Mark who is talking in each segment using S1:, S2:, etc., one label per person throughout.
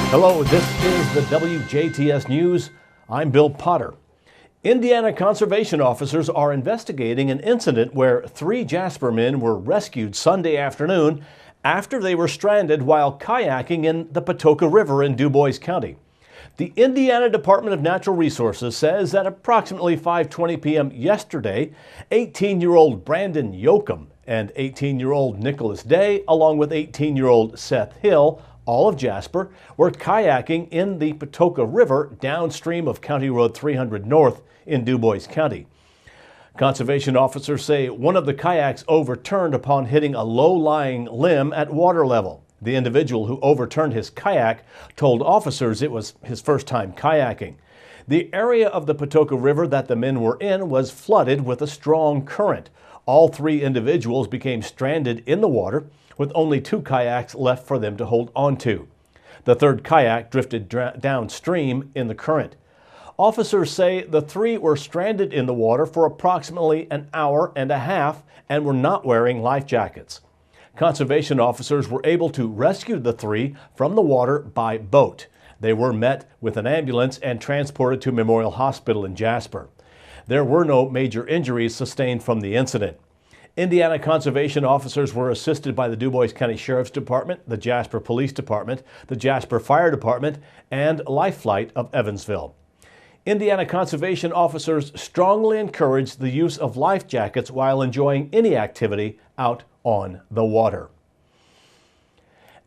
S1: Hello, this is the WJTS News. I'm Bill Potter. Indiana conservation officers are investigating an incident where 3 Jasper men were rescued Sunday afternoon after they were stranded while kayaking in the Patoka River in DuBois County. The Indiana Department of Natural Resources says at approximately 5:20 p.m. yesterday, 18-year-old Brandon Yoakum and 18-year-old Nicholas Day, along with 18-year-old Seth Hill, all of Jasper, were kayaking in the Patoka River downstream of County Road 300 North in DuBois County. Conservation officers say one of the kayaks overturned upon hitting a low-lying limb at water level. The individual who overturned his kayak told officers it was his first time kayaking. The area of the Patoka River that the men were in was flooded with a strong current. All 3 individuals became stranded in the water, with only 2 kayaks left for them to hold onto. The 3rd kayak drifted downstream in the current. Officers say the 3 were stranded in the water for approximately an hour and a half and were not wearing life jackets. Conservation officers were able to rescue the 3 from the water by boat. They were met with an ambulance and transported to Memorial Hospital in Jasper. There were no major injuries sustained from the incident. Indiana conservation officers were assisted by the DuBois County Sheriff's Department, the Jasper Police Department, the Jasper Fire Department, and Life Flight of Evansville. Indiana conservation officers strongly encourage the use of life jackets while enjoying any activity out on the water.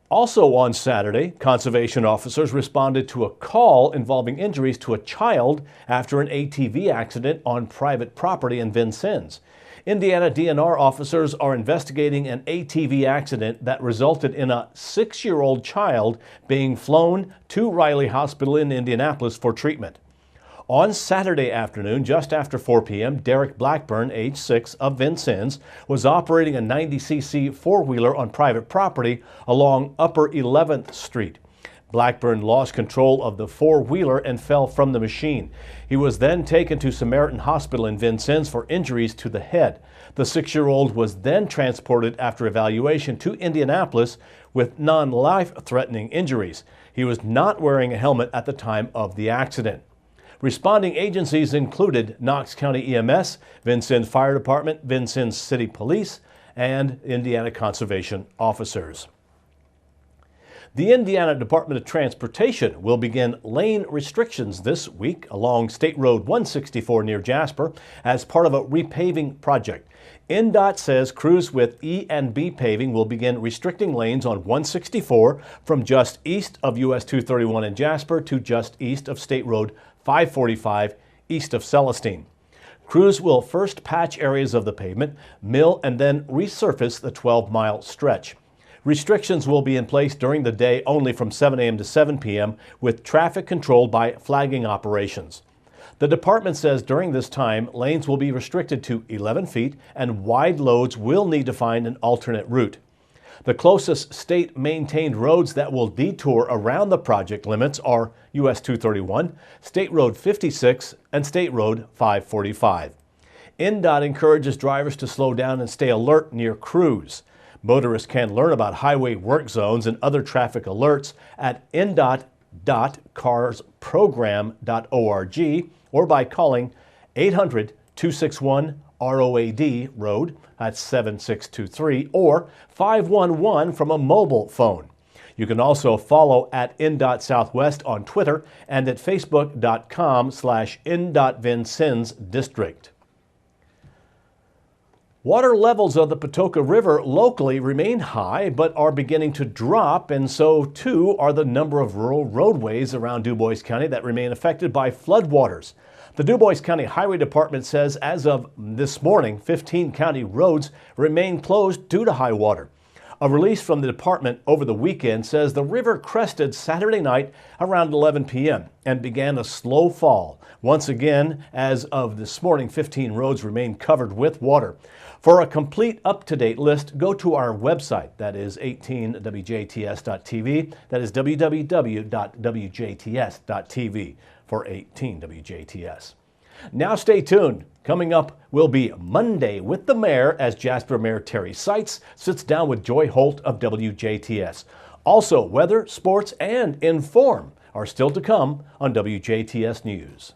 S1: Also on Saturday, conservation officers responded to a call involving injuries to a child after an ATV accident on private property in Vincennes. Indiana DNR officers are investigating an ATV accident that resulted in a 6-year-old child being flown to Riley Hospital in Indianapolis for treatment. On Saturday afternoon, just after 4 p.m., Derek Blackburn, age 6, of Vincennes, was operating a 90cc four-wheeler on private property along Upper 11th Street. Blackburn lost control of the four-wheeler and fell from the machine. He was then taken to Samaritan Hospital in Vincennes for injuries to the head. The 6-year-old was then transported after evaluation to Indianapolis with non-life-threatening injuries. He was not wearing a helmet at the time of the accident. Responding agencies included Knox County EMS, Vincennes Fire Department, Vincennes City Police, and Indiana conservation officers. The Indiana Department of Transportation will begin lane restrictions this week along State Road 164 near Jasper as part of a repaving project. INDOT says crews with E and B paving will begin restricting lanes on 164 from just east of US 231 in Jasper to just east of State Road 545 east of Celestine. Crews will first patch areas of the pavement, mill, and then resurface the 12-mile stretch. Restrictions will be in place during the day only from 7 a.m. to 7 p.m. with traffic controlled by flagging operations. The department says during this time, lanes will be restricted to 11 feet and wide loads will need to find an alternate route. The closest state-maintained roads that will detour around the project limits are US 231, State Road 56, and State Road 545. INDOT encourages drivers to slow down and stay alert near crews. Motorists can learn about highway work zones and other traffic alerts at indot.carsprogram.org or by calling 800-261-ROAD road, that's 7623, or 511 from a mobile phone. You can also follow at INDOT Southwest on Twitter and at facebook.com/INDOT District. Water levels of the Patoka River locally remain high but are beginning to drop, and so too are the number of rural roadways around DuBois County that remain affected by floodwaters. The DuBois County Highway Department says as of this morning, 15 county roads remain closed due to high water. A release from the department over the weekend says the river crested Saturday night around 11 p.m. and began a slow fall. Once again, as of this morning, 15 roads remain covered with water. For a complete up-to-date list, go to our website. That is 18WJTS.tv. That is www.wjts.tv for 18WJTS. Now stay tuned. Coming up will be Monday with the Mayor as Jasper Mayor Terry Seitz sits down with Joy Holt of WJTS. Also, weather, sports, and Inform are still to come on WJTS News.